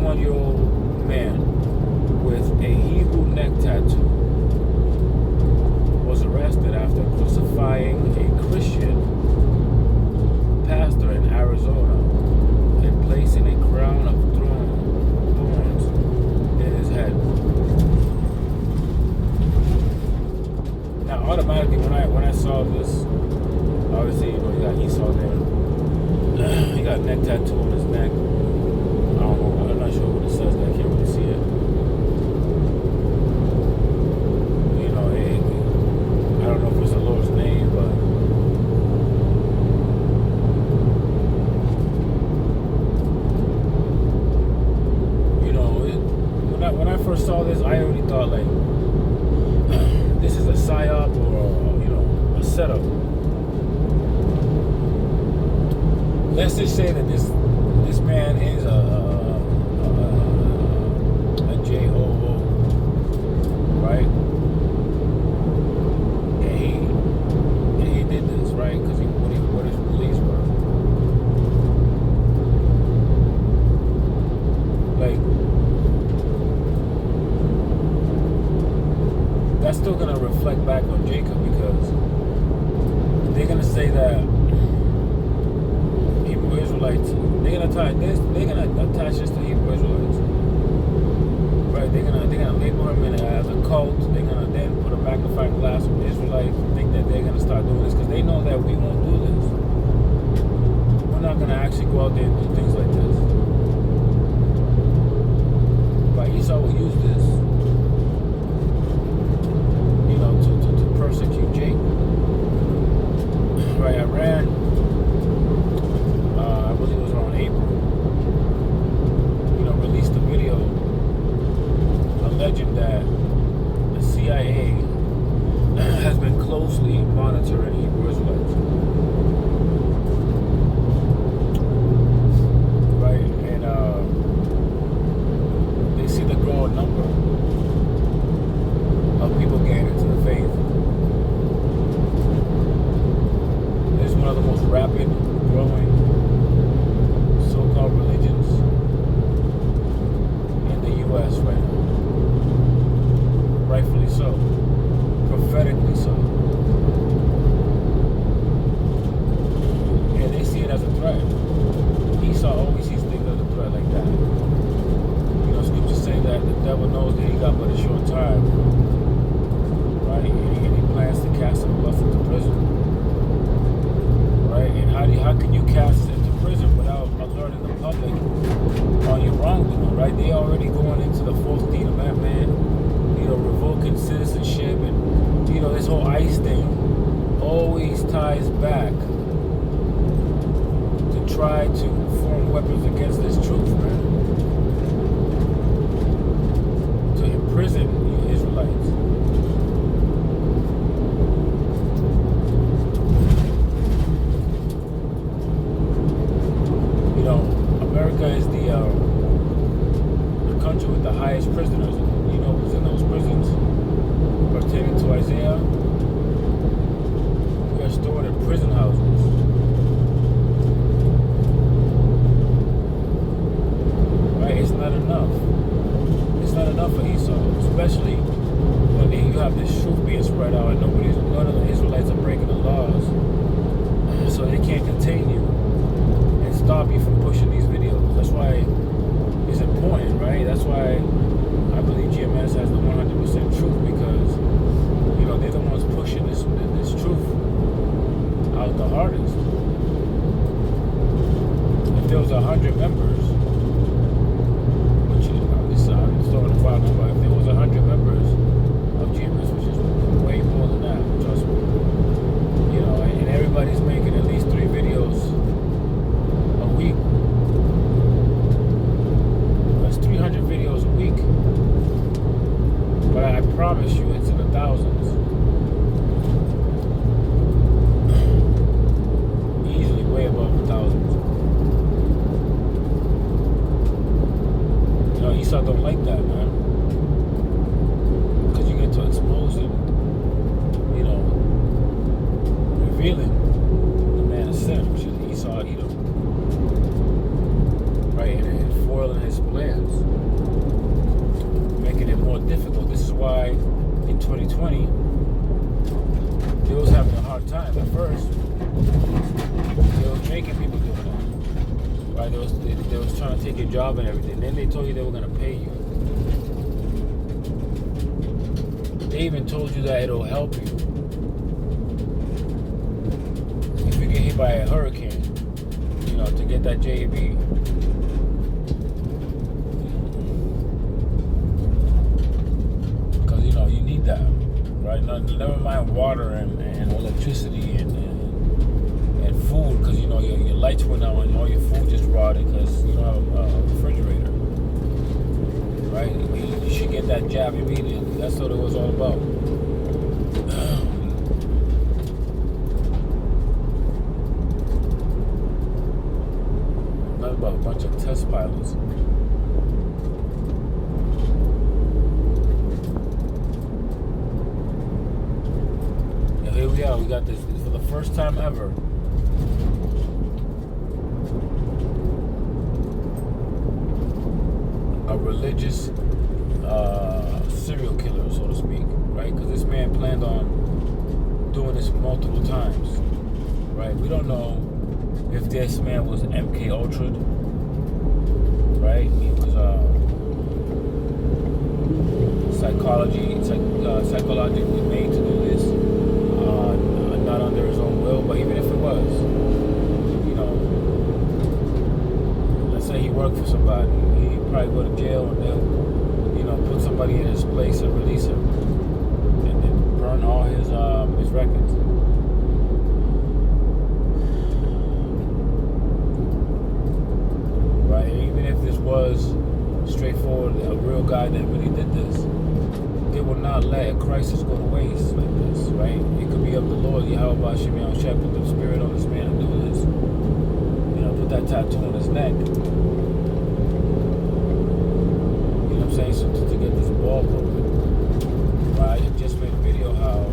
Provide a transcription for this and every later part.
61-year-old man with a Hebrew neck tattoo was arrested after crucifying a Christian pastor in Arizona and placing a crown of thorns in his head. Now, automatically, when I saw this, obviously, you got Esau there. He got a neck tattoo on his neck. I don't know. I'm not sure what it says. I can't really see it. I don't know if it's the Lord's name, but when I first saw this, I already thought like this is a psyop or a setup. Let's just say that this man is a J-O-O, right? And he did this, right? Because what his beliefs were. Like, that's still gonna reflect back on Jacob, because they're gonna say that Hebrew Israelites, they're gonna attach this to Hebrew Israelites, right? They're gonna label him as a cult. They're gonna then put a magnifying glass on Israelites and think that they're gonna start doing this, because they know that we won't do this. We're not gonna actually go out there and do things like this. But Esau will use this, to persecute Jacob. Right, Iran, I believe it was around April, released a video alleging that the CIA has been closely monitoring Hebrew Israelites. Right, and they see the growing number of people getting into the faith. It's one of the most rapid growing so-called religions in the U.S. right now. Rightfully so. Prophetically so. And they see it as a threat. Esau always sees things as a threat like that. Scriptures say that the devil knows that he got but a short time. Right? And he plans to cast him into prison. Right? And how can you cast into prison without alerting the public on your wrongdoing? Right? They already going into the 14th Amendment, revoking citizenship, and this whole ICE thing always ties back to try to form weapons against this truth, man. To imprison you Israelites. America is the country with the highest prisoners. Who's in those prisons? Pertaining to Isaiah, we are stored in prison houses. Right? It's not enough. It's not enough for Esau, especially when you have this truth being spread out and none of the Israelites are breaking the laws, so they can't contain you and stop you from pushing these videos. That's why it's important, right? That's why I believe GMS has the 100% truth, because they're the ones pushing this truth out the hardest. If there was 100 members, which I'm just throwing a wild number, if there was 100 members of GMS, which is way more than that, trust me, and everybody's making at least 3 videos a week. That's 300 videos a week. But I promise you, it's in the thousands. Easily way above the thousands. Esau don't like that, man. Because you get to expose him, revealing the man of sin, which is Esau, Edom. Right, and foiling his plans. why in 2020 they was having a hard time. At first, they was making people doing that. Right? They was trying to take your job and everything. Then they told you they were gonna pay you. They even told you that it'll help you if you get hit by a hurricane, to get that JAB. Because, you need that, right? Never mind water and electricity and food, because, your lights went out and all your food just rotted because you don't have a refrigerator, right? You should get that jab immediately. That's what it was all about. Not about a bunch of test pilots. And here we are. We got this for the first time ever. A religious serial killer, so to speak, right? Because this man planned on doing this multiple times, right? We don't know if this man was MK Ultra, right? He was psychologically made to do this, not under his own will. But even if it was, let's say he worked for somebody, he'd probably go to jail and they'll put somebody in his place and release him, and then burn all his records. Right? Even if this was straightforward, a real guy that really did this, they will not let a crisis go to waste like this, right? It could be up the Lord, Yahweh Shemiah Shep, put the spirit on this man to do this. Put that tattoo on his neck. Saying something to get this ball rolling. Right? I just made a video how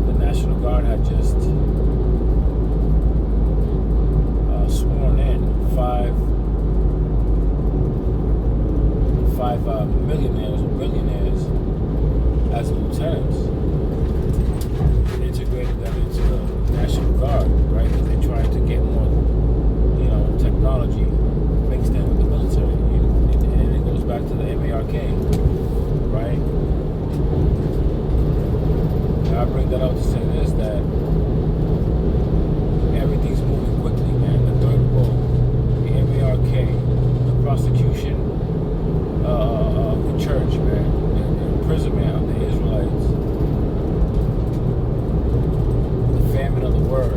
the National Guard had just sworn in five millionaires or billionaires as lieutenants. Integrated them into the National Guard, right? Because they're trying to get more, technology mixed in with the military. Back to the MARK, right? And I bring that out to say this, that everything's moving quickly, man. The third world, the MARK, the prosecution of the church, man, the imprisonment of the Israelites, the famine of the word.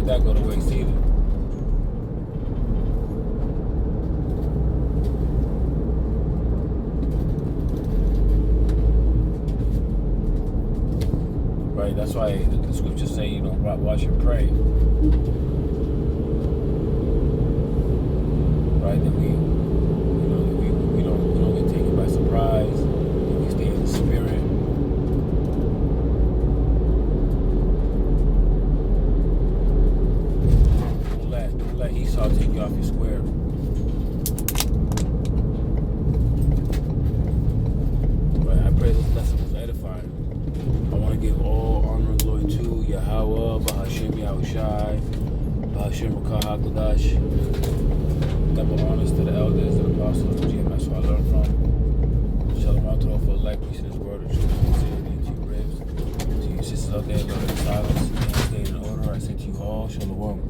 That go to waste either. Right, that's why the scriptures say, watch and pray. Right, that we don't get taken by surprise, that we stay in the spirit. Let Esau take you off your square. Right, I pray this lesson was edifying. I want to give all honor and glory to Yahweh, Bahashem Yahushai, Bahashem Rakah HaKadosh. Double honors to the elders and apostles of GMS, who I learned from. Shalom Alto for life, peace, and his word of truth and sincerity to you, ribs. To you sisters out there, learning silence and staying in order, I say to you all, Shalom.